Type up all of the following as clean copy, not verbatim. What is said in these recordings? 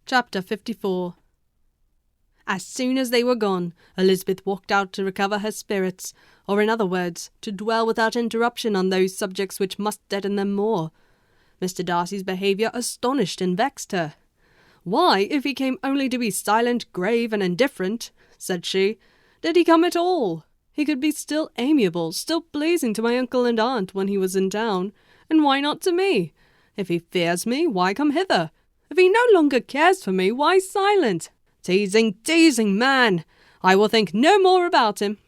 Chapter 54. As soon as they were gone, Elizabeth walked out to recover her spirits, or in other words, to dwell without interruption on those subjects which must deaden them more. Mr. Darcy's behaviour astonished and vexed her. "Why, if he came only to be silent, grave, and indifferent," said she, "did he come at all? He could be still amiable, still pleasing to my uncle and aunt when he was in town, and why not to me? If he fears me, why come hither? If he no longer cares for me, why silent? Teasing man! I will think no more about him."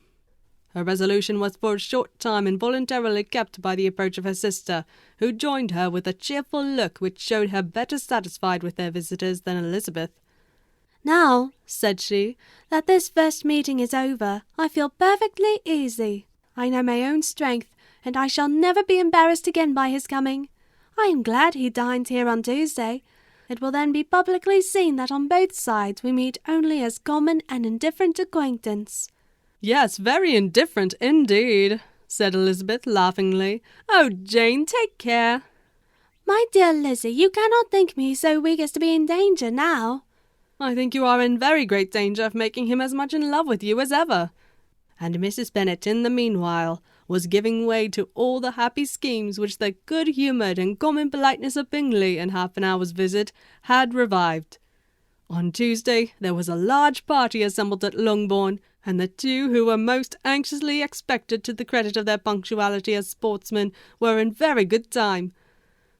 Her resolution was for a short time involuntarily kept by the approach of her sister, who joined her with a cheerful look which showed her better satisfied with their visitors than Elizabeth. "Now," said she, "that this first meeting is over, I feel perfectly easy. I know my own strength, and I shall never be embarrassed again by his coming. I am glad he dines here on Tuesday. It will then be publicly seen that on both sides we meet only as common and indifferent acquaintance." "Yes, very indifferent indeed," said Elizabeth laughingly. "Oh, Jane, take care." "My dear Lizzie, you cannot think me so weak as to be in danger now." "I think you are in very great danger of making him as much in love with you as ever." And Mrs. Bennet, in the meanwhile, was giving way to all the happy schemes which the good-humoured and common politeness of Bingley in half an hour's visit had revived. On Tuesday there was a large party assembled at Longbourn, and the two who were most anxiously expected to the credit of their punctuality as sportsmen were in very good time.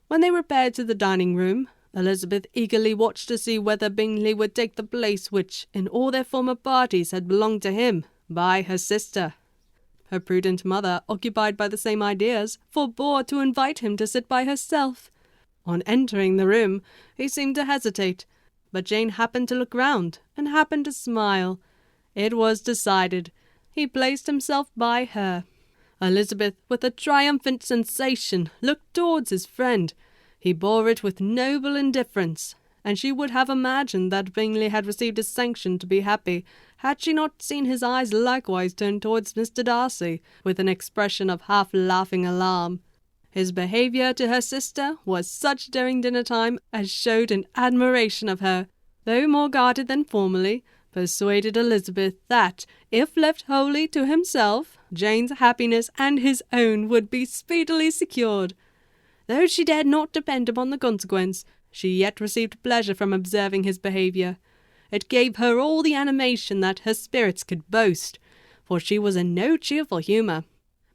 When they repaired to the dining-room, Elizabeth eagerly watched to see whether Bingley would take the place which, in all their former parties, had belonged to him by her sister. Her prudent mother, occupied by the same ideas, forbore to invite him to sit by herself. On entering the room, he seemed to hesitate, but Jane happened to look round, and happened to smile. It was decided. He placed himself by her. Elizabeth, with a triumphant sensation, looked towards his friend. He bore it with noble indifference, and she would have imagined that Bingley had received his sanction to be happy, had she not seen his eyes likewise turned towards Mr. Darcy, with an expression of half-laughing alarm. His behaviour to her sister was such during dinner-time as showed an admiration of her, though more guarded than formerly, persuaded Elizabeth that, if left wholly to himself, Jane's happiness and his own would be speedily secured. Though she dared not depend upon the consequence, she yet received pleasure from observing his behaviour. It gave her all the animation that her spirits could boast, for she was in no cheerful humour.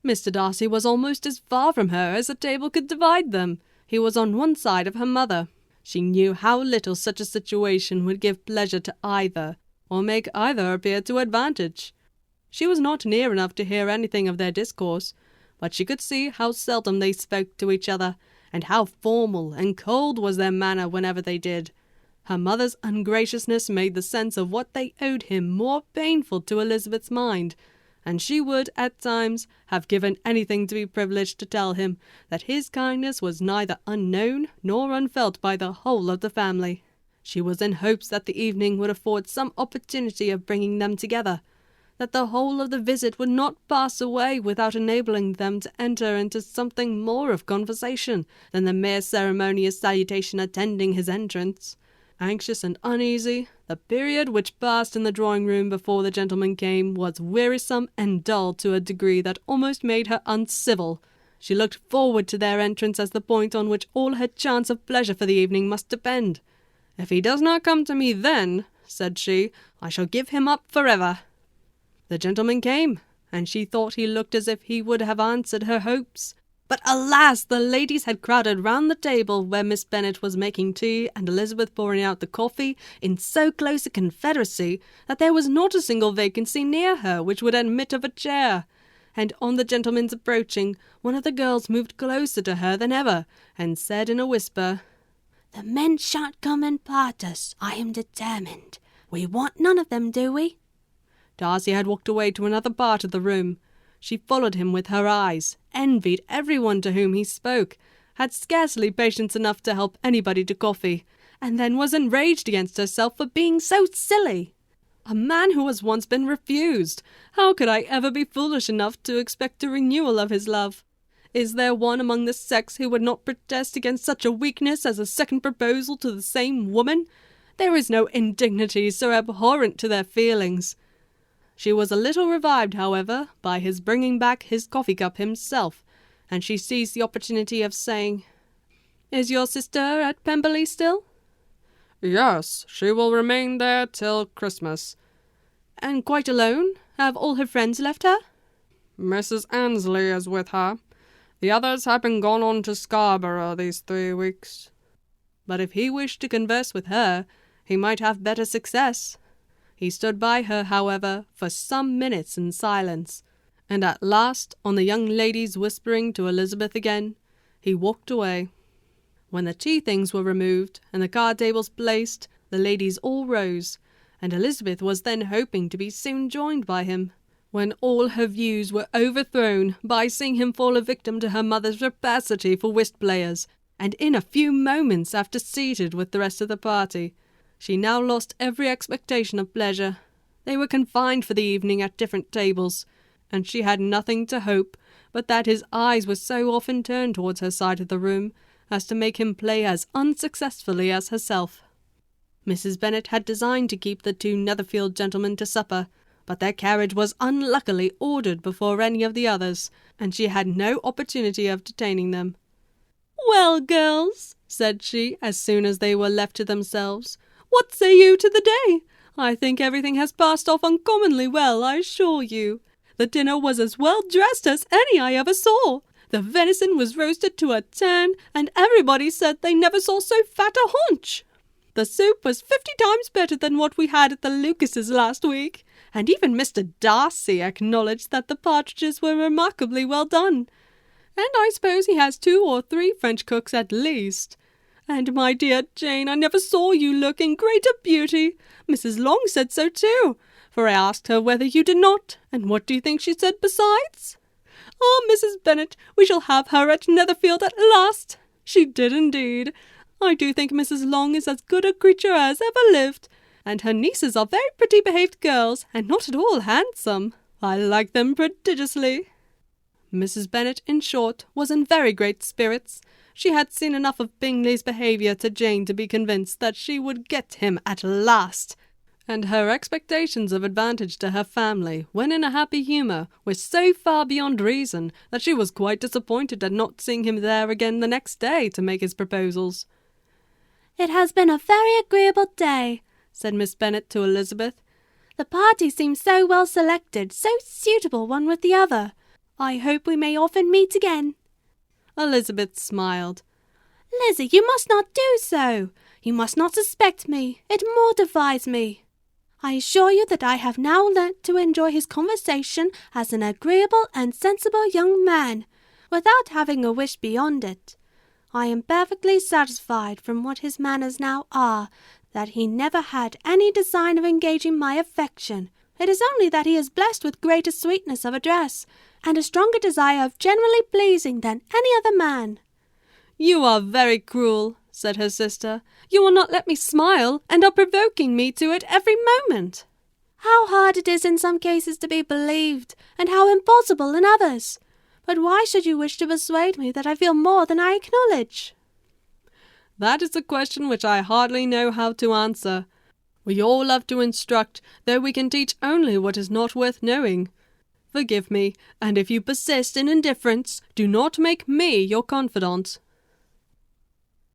Mr. Darcy was almost as far from her as the table could divide them. He was on one side of her mother. She knew how little such a situation would give pleasure to either, or make either appear to advantage. She was not near enough to hear anything of their discourse, but she could see how seldom they spoke to each other, and how formal and cold was their manner whenever they did. Her mother's ungraciousness made the sense of what they owed him more painful to Elizabeth's mind, and she would, at times, have given anything to be privileged to tell him that his kindness was neither unknown nor unfelt by the whole of the family. She was in hopes that the evening would afford some opportunity of bringing them together, that the whole of the visit would not pass away without enabling them to enter into something more of conversation than the mere ceremonious salutation attending his entrance. Anxious and uneasy, the period which passed in the drawing-room before the gentlemen came was wearisome and dull to a degree that almost made her uncivil. She looked forward to their entrance as the point on which all her chance of pleasure for the evening must depend. "If he does not come to me then," said she, "I shall give him up forever." The gentleman came, and she thought he looked as if he would have answered her hopes. But alas, the ladies had crowded round the table where Miss Bennet was making tea and Elizabeth pouring out the coffee in so close a confederacy that there was not a single vacancy near her which would admit of a chair. And on the gentleman's approaching, one of the girls moved closer to her than ever, and said in a whisper, "The men shan't come and part us, I am determined. We want none of them, do we?" Darcy had walked away to another part of the room. She followed him with her eyes, envied everyone to whom he spoke, had scarcely patience enough to help anybody to coffee, and then was enraged against herself for being so silly. A man who has once been refused! How could I ever be foolish enough to expect a renewal of his love? Is there one among the sex who would not protest against such a weakness as a second proposal to the same woman? There is no indignity so abhorrent to their feelings. She was a little revived, however, by his bringing back his coffee-cup himself, and she seized the opportunity of saying, "Is your sister at Pemberley still?" "Yes, she will remain there till Christmas." "And quite alone? Have all her friends left her?" "Mrs. Annesley is with her. The others have been gone on to Scarborough these 3 weeks." But if he wished to converse with her, he might have better success. He stood by her, however, for some minutes in silence, and at last, on the young lady's whispering to Elizabeth again, he walked away. When the tea things were removed and the card tables placed, the ladies all rose, and Elizabeth was then hoping to be soon joined by him, when all her views were overthrown by seeing him fall a victim to her mother's rapacity for whist-players, and in a few moments after seated with the rest of the party, she now lost every expectation of pleasure. They were confined for the evening at different tables, and she had nothing to hope but that his eyes were so often turned towards her side of the room as to make him play as unsuccessfully as herself. Mrs. Bennet had designed to keep the 2 Netherfield gentlemen to supper, but their carriage was unluckily ordered before any of the others, and she had no opportunity of detaining them. "Well, girls," said she, as soon as they were left to themselves, "what say you to the day? I think everything has passed off uncommonly well, I assure you. The dinner was as well dressed as any I ever saw. The venison was roasted to a turn, and everybody said they never saw so fat a haunch. The soup was 50 times better than what we had at the Lucases last week, and even Mr. Darcy acknowledged that the partridges were remarkably well done. And I suppose he has 2 or 3 French cooks at least. And, my dear Jane, I never saw you look in greater beauty. Mrs. Long said so too, for I asked her whether you did not, and what do you think she said besides? Ah, Mrs. Bennet, we shall have her at Netherfield at last. She did indeed. I do think Mrs. Long is as good a creature as ever lived, and her nieces are very pretty behaved girls, and not at all handsome. I like them prodigiously." Mrs. Bennet, in short, was in very great spirits. She had seen enough of Bingley's behaviour to Jane to be convinced that she would get him at last, and her expectations of advantage to her family, when in a happy humour, were so far beyond reason that she was quite disappointed at not seeing him there again the next day to make his proposals. "It has been a very agreeable day," said Miss Bennet to Elizabeth. "The party seems so well selected, so suitable one with the other. I hope we may often meet again." Elizabeth smiled. "Lizzie, you must not do so. You must not suspect me. It mortifies me. I assure you that I have now learnt to enjoy his conversation as an agreeable and sensible young man, without having a wish beyond it. I am perfectly satisfied from what his manners now are, that he never had any design of engaging my affection. It is only that he is blessed with greater sweetness of address, and a stronger desire of generally pleasing than any other man." "You are very cruel," said her sister. "You will not let me smile, and are provoking me to it every moment." "How hard it is in some cases to be believed, and how impossible in others! But why should you wish to persuade me that I feel more than I acknowledge?" "That is a question which I hardly know how to answer. We all love to instruct, though we can teach only what is not worth knowing. Forgive me, and if you persist in indifference, do not make me your confidant."